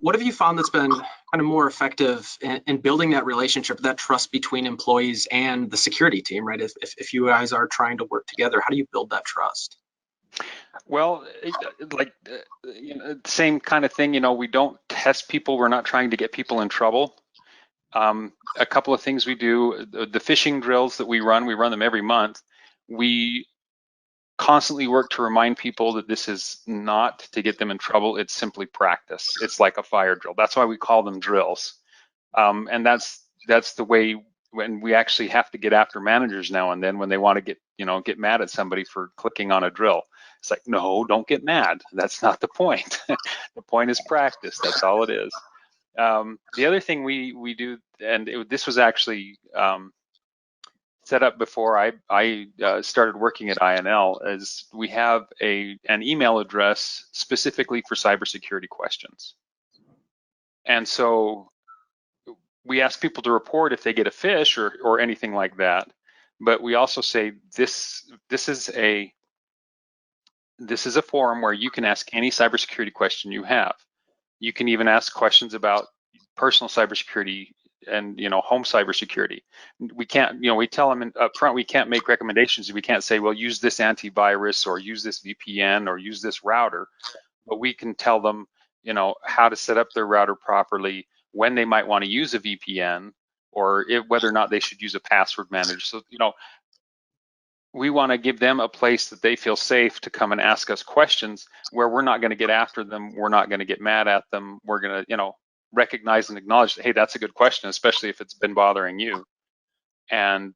What have you found that's been kind of more effective in building that relationship, that trust between employees and the security team, right? If you guys are trying to work together, how do you build that trust? Well, same kind of thing. We don't test people. We're not trying to get people in trouble. A couple of things we do, the phishing drills that we run them every month. We constantly work to remind people that this is not to get them in trouble. It's simply practice. It's like a fire drill. That's why we call them drills. And that's the way when we actually have to get after managers now and then when they want to get mad at somebody for clicking on a drill. It's like, no, don't get mad. That's not the point. The point is practice. That's all it is. The other thing we do, and this was actually set up before I started working at INL, is we have an email address specifically for cybersecurity questions. And so we ask people to report if they get a phish or anything like that. But we also say this is a forum where you can ask any cybersecurity question you have. You can even ask questions about personal cybersecurity and home cybersecurity. We can't, we tell them up front, we can't make recommendations. We can't say, well, use this antivirus or use this VPN or use this router, but we can tell them, how to set up their router properly, when they might want to use a VPN, or whether or not they should use a password manager. So, we want to give them a place that they feel safe to come and ask us questions where we're not going to get after them. We're not going to get mad at them. We're going to, recognize and acknowledge that, hey, that's a good question, especially if it's been bothering you, and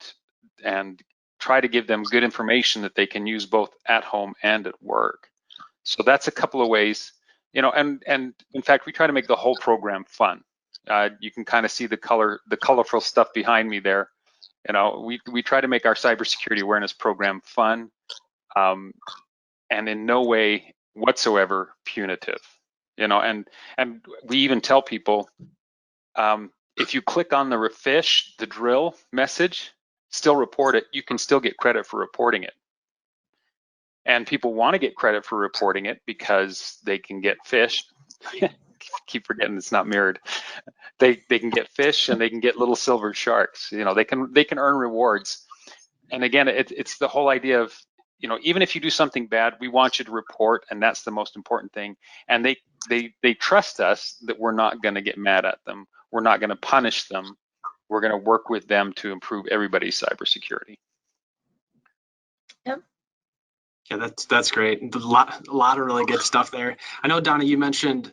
try to give them good information that they can use both at home and at work. So that's a couple of ways, and in fact, we try to make the whole program fun. You can kind of see the colorful stuff behind me there. We try to make our cybersecurity awareness program fun, and in no way whatsoever punitive. And we even tell people, if you click on the phish, the drill message, still report it, you can still get credit for reporting it. And people want to get credit for reporting it because they can get phished. Keep forgetting it's not mirrored. They can get fish and they can get little silver sharks. They can earn rewards. And again, it's the whole idea of, even if you do something bad, we want you to report, and that's the most important thing. And they trust us that we're not going to get mad at them. We're not going to punish them. We're going to work with them to improve everybody's cybersecurity. Yep. Yeah, that's great. A lot of really good stuff there. I know, Donna, you mentioned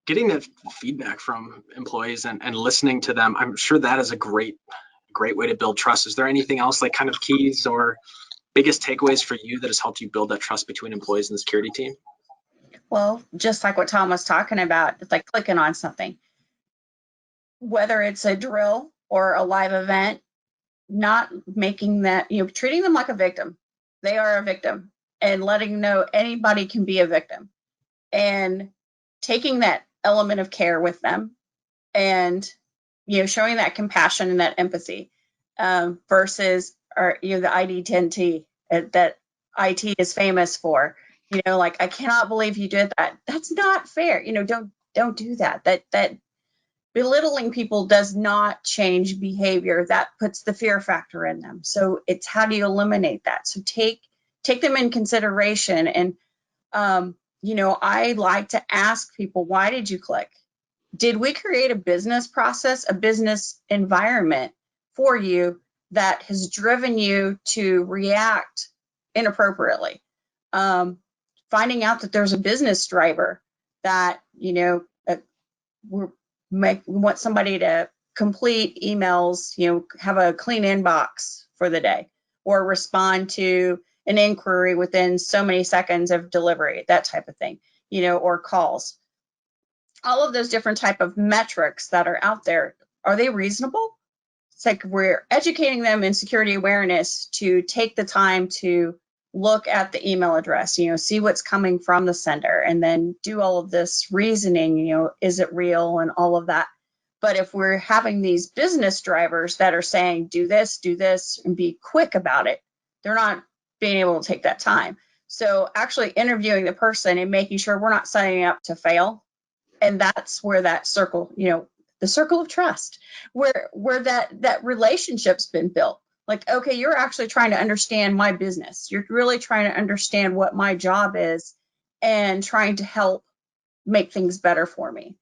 getting that feedback from employees and listening to them. I'm sure that is a great way to build trust. Is there anything else, like kind of keys or biggest takeaways for you that has helped you build that trust between employees and the security team? Well, just like what Tomm was talking about, it's like clicking on something. Whether it's a drill or a live event, not making that, treating them like a victim. They are a victim, and letting them know anybody can be a victim, and taking that element of care with them, and showing that compassion and that empathy, versus the ID10T that IT is famous for. Like, I cannot believe you did that. That's not fair. Don't do that. That belittling people does not change behavior. That puts the fear factor in them. So it's, how do you eliminate that? So take them in consideration. And I like to ask people, why did you click? Did we create a business process, a business environment for you that has driven you to react inappropriately? Finding out that there's a business driver that, we want somebody to complete emails, have a clean inbox for the day, or respond to an inquiry within so many seconds of delivery, that type of thing, or calls. All of those different type of metrics that are out there, are they reasonable? It's like we're educating them in security awareness to take the time to look at the email address, see what's coming from the sender, and then do all of this reasoning, is it real, and all of that. But if we're having these business drivers that are saying, do this, and be quick about it, they're not being able to take that time. So actually interviewing the person and making sure we're not signing up to fail, And that's where that circle, the circle of trust, where that relationship's been built. Like, okay, you're actually trying to understand my business. You're really trying to understand what my job is and trying to help make things better for me.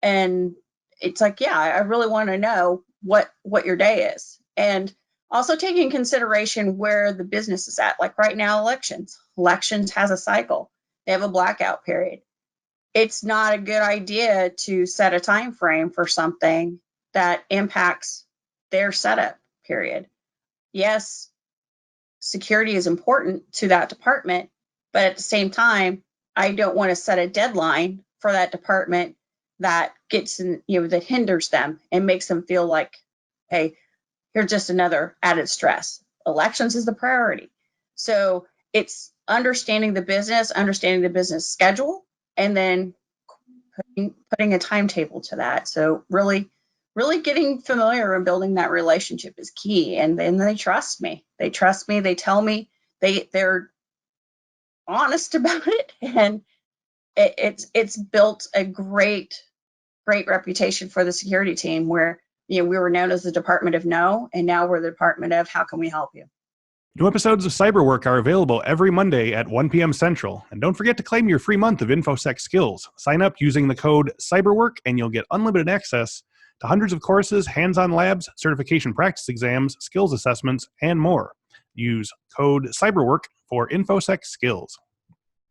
And it's like, yeah, I really want to know what your day is. And also taking in consideration where the business is at. Like right now, elections has a cycle. They have a blackout period. It's not a good idea to set a time frame for something that impacts their setup period. Yes, security is important to that department, but at the same time, I don't want to set a deadline for that department that gets in, that hinders them and makes them feel like, hey, here's just another added stress. Elections is the priority. So it's understanding the business schedule, and then putting a timetable to that. So really getting familiar and building that relationship is key. And then they trust me. They tell me, they're honest about it. And it's built a great reputation for the security team, where, we were known as the Department of No, and now we're the Department of How can we help you? New episodes of Cyberwork are available every Monday at 1 p.m. Central. And don't forget to claim your free month of Infosec skills. Sign up using the code CYBERWORK and you'll get unlimited access to hundreds of courses, hands-on labs, certification practice exams, skills assessments, and more. Use code CYBERWORK for Infosec skills.